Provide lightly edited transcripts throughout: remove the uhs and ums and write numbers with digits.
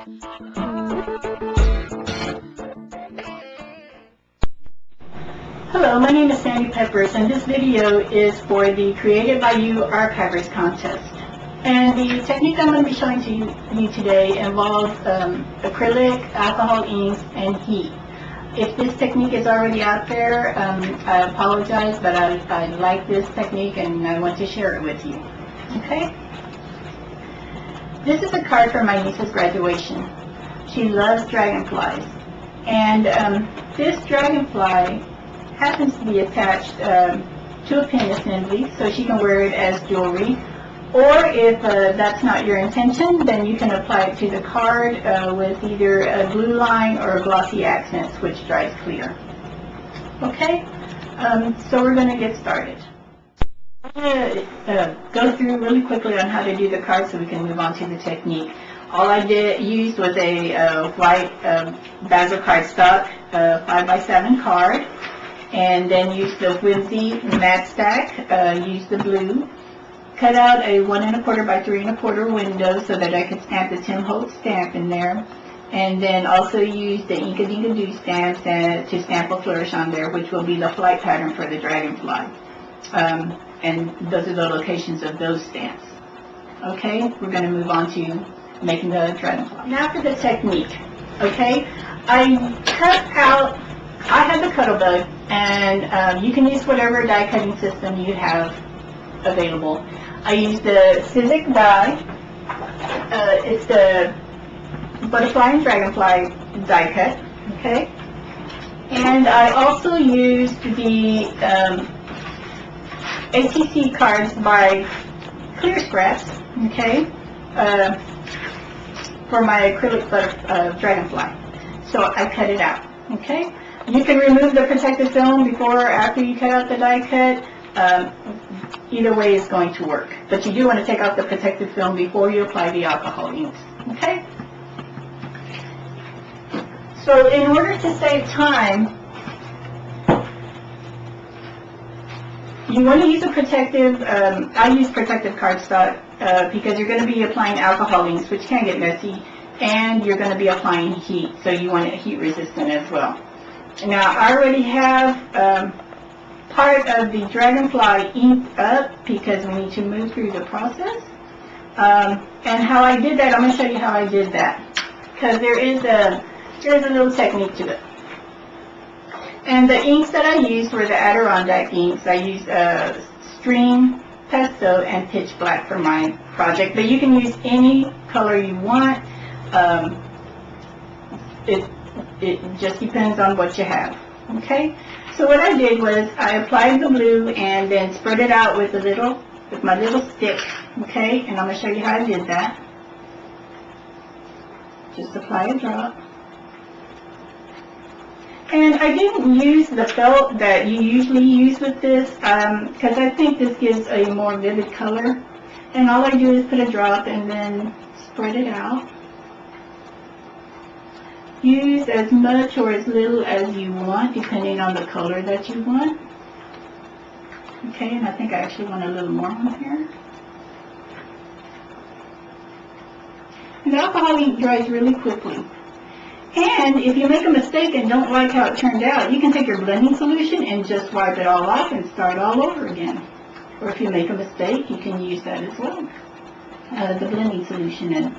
Hello, my name is Sandy Peppers, and this video is for the Created by You Archivers Contest. And the technique I'm going to be showing to you today involves acrylic, alcohol inks, and heat. If this technique is already out there, I apologize, but I like this technique and I want to share it with you. Okay? This is a card for my niece's graduation. She loves dragonflies. And this dragonfly happens to be attached to a pin assembly, so she can wear it as jewelry. Or if that's not your intention, then you can apply it to the card with either a glue line or glossy accents, which dries clear. Okay, so we're going to get started. I'm going to go through really quickly on how to do the card so we can move on to the technique. All I used was a white Bazzill cardstock 5x7 card, and then used the Whimsy mat stack, used the blue, cut out a 1 1/4 by 3 1/4 window so that I could stamp the Tim Holtz stamp in there, and then also used the Ink-a-Dink-a-Doo stamps to stamp a flourish on there, which will be the flight pattern for the dragonfly. And those are the locations of those stamps. Okay, we're going to move on to making the dragonfly. Now for the technique. Okay, I had the Cuttlebug, and you can use whatever die cutting system you have available. I used the Sizzix die. It's the butterfly and dragonfly die cut. Okay, and I also used the ATC cards by Clear Scraps. Okay, for my acrylic dragonfly. So I cut it out. Okay, you can remove the protective film before or after you cut out the die cut. Either way is going to work, but you do want to take off the protective film before you apply the alcohol inks. Okay? So in order to save time, you want to use a protective, I use protective cardstock because you're going to be applying alcohol inks, which can get messy, and you're going to be applying heat, so you want it heat resistant as well. Now I already have part of the dragonfly inked up because we need to move through the process. And how I did that, I'm going to show you how I did that, because there's a little technique to it. And the inks that I used were the Adirondack inks. I used Stream, Pesto, and Pitch Black for my project, but you can use any color you want. It just depends on what you have. Okay? So what I did was I applied the blue and then spread it out with my little stick. Okay? And I'm going to show you how I did that. Just apply a drop. And I didn't use the felt that you usually use with this because I think this gives a more vivid color. And all I do is put a drop and then spread it out. Use as much or as little as you want, depending on the color that you want. Okay, and I think I actually want a little more on here. And the alcohol ink dries really quickly. And if you make a mistake and don't like how it turned out, you can take your blending solution and just wipe it all off and start all over again. Or if you make a mistake, you can use that as well, the blending solution, and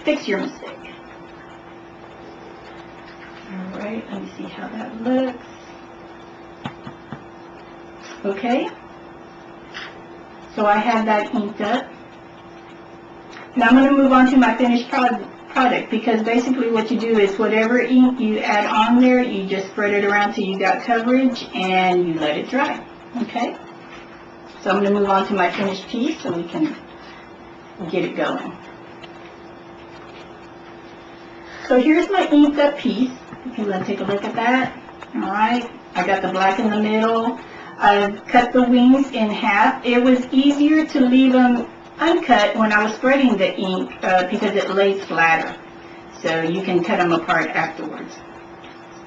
fix your mistake. Alright, let me see how that looks. Okay, so I have that inked up. Now I'm going to move on to my finished product, because basically what you do is whatever ink you add on there, you just spread it around till you got coverage and you let it dry. Okay, so I'm going to move on to my finished piece so we can get it going. So here's my inked up piece. If you want to take a look at that. Alright, I got the black in the middle. I cut the wings in half. It was easier to leave them uncut when I was spreading the ink because it lays flatter. So you can cut them apart afterwards.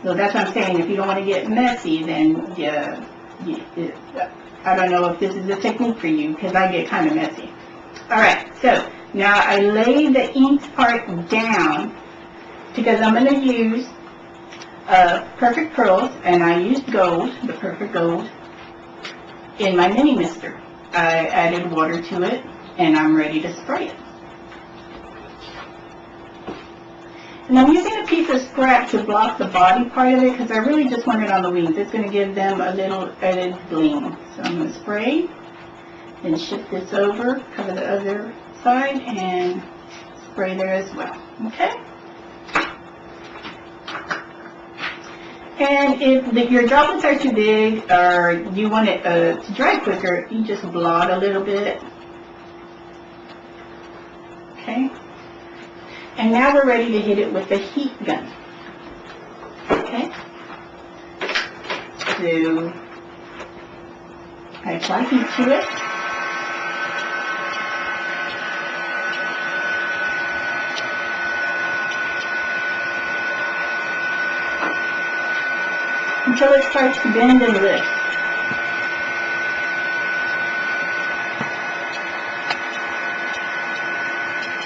So that's what I'm saying. If you don't want to get messy, then I don't know if this is a technique for you, because I get kind of messy. Alright, so now I lay the inked part down because I'm going to use Perfect Pearls, and I used gold, the Perfect Gold, in my mini mister. I added water to it, and I'm ready to spray it. And I'm using a piece of scrap to block the body part of it because I really just want it on the wings. It's going to give them a little added bling. So I'm going to spray, then shift this over, cover the other side, and spray there as well. Okay? And if your droplets are too big or you want it to dry quicker, you just blot a little bit. Okay? And now we're ready to hit it with the heat gun. Okay? So I apply heat to it. Until it starts to bend and lift.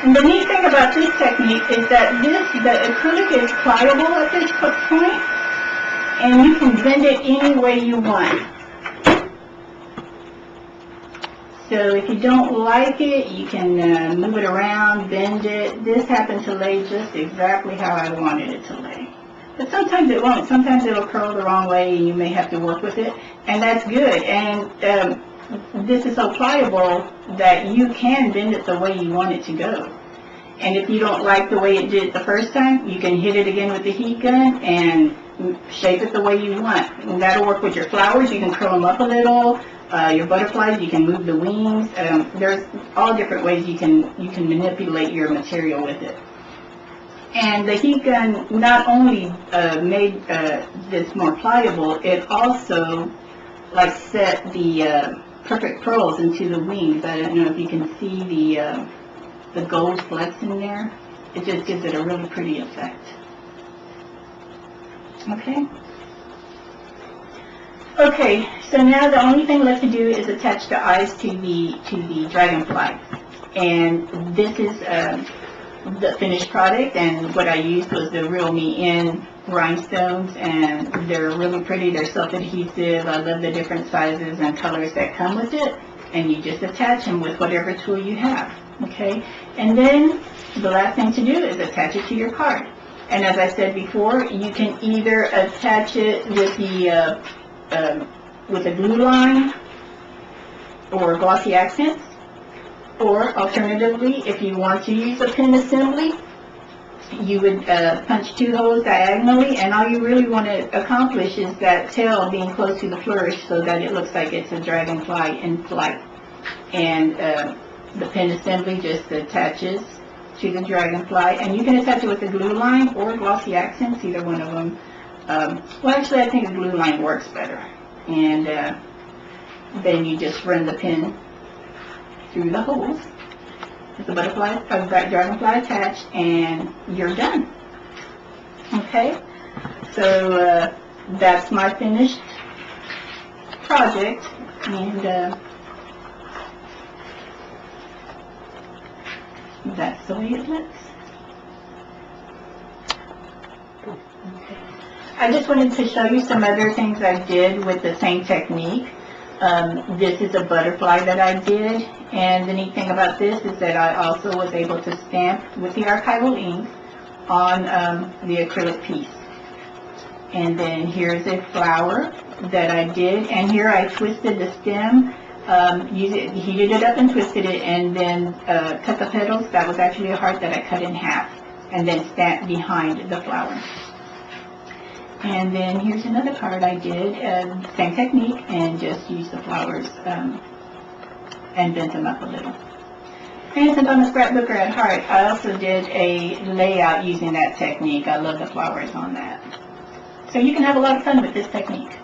And the neat thing about this technique is that the acrylic is pliable at this point, and you can bend it any way you want. So if you don't like it, you can move it around, bend it. This happened to lay just exactly how I wanted it to lay. But sometimes it won't. Sometimes it'll curl the wrong way, and you may have to work with it, and that's good. And this is so pliable that you can bend it the way you want it to go. And if you don't like the way it did the first time, you can hit it again with the heat gun and shape it the way you want. And that'll work with your flowers. You can curl them up a little. Your butterflies, you can move the wings. There's all different ways you can manipulate your material with it. And the heat gun not only made this more pliable, it also set the Perfect Pearls into the wings. I don't know if you can see the gold flecks in there. It just gives it a really pretty effect. Okay. Okay, so now the only thing left to do is attach the eyes to the dragonfly. And this is the finished product, and what I used was the Real Me In rhinestones, and they're really pretty. They're self-adhesive. I love the different sizes and colors that come with it, and you just attach them with whatever tool you have. Okay, and then the last thing to do is attach it to your card. And as I said before, you can either attach it with a glue line or glossy accents, or alternatively, if you want to use a pin assembly, you would punch 2 holes diagonally, and all you really want to accomplish is that tail being close to the flourish so that it looks like it's a dragonfly in flight. And the pin assembly just attaches to the dragonfly, and you can attach it with a glue line or glossy accents, either one of them. Well, actually, I think a glue line works better. And then you just run the pin through the holes with the butterfly, dragonfly attached, and you're done. Okay, so that's my finished project, and that's the way it looks. Okay. I just wanted to show you some other things I did with the same technique. This is a butterfly that I did, and the neat thing about this is that I also was able to stamp with the archival ink on the acrylic piece. And then here's a flower that I did, and here I twisted the stem, heated it up and twisted it, and then cut the petals. That was actually a heart that I cut in half, and then stamped behind the flower. And then here's another card I did, same technique, and just used the flowers and bent them up a little. And since I'm a scrapbooker at heart, I also did a layout using that technique. I love the flowers on that. So you can have a lot of fun with this technique.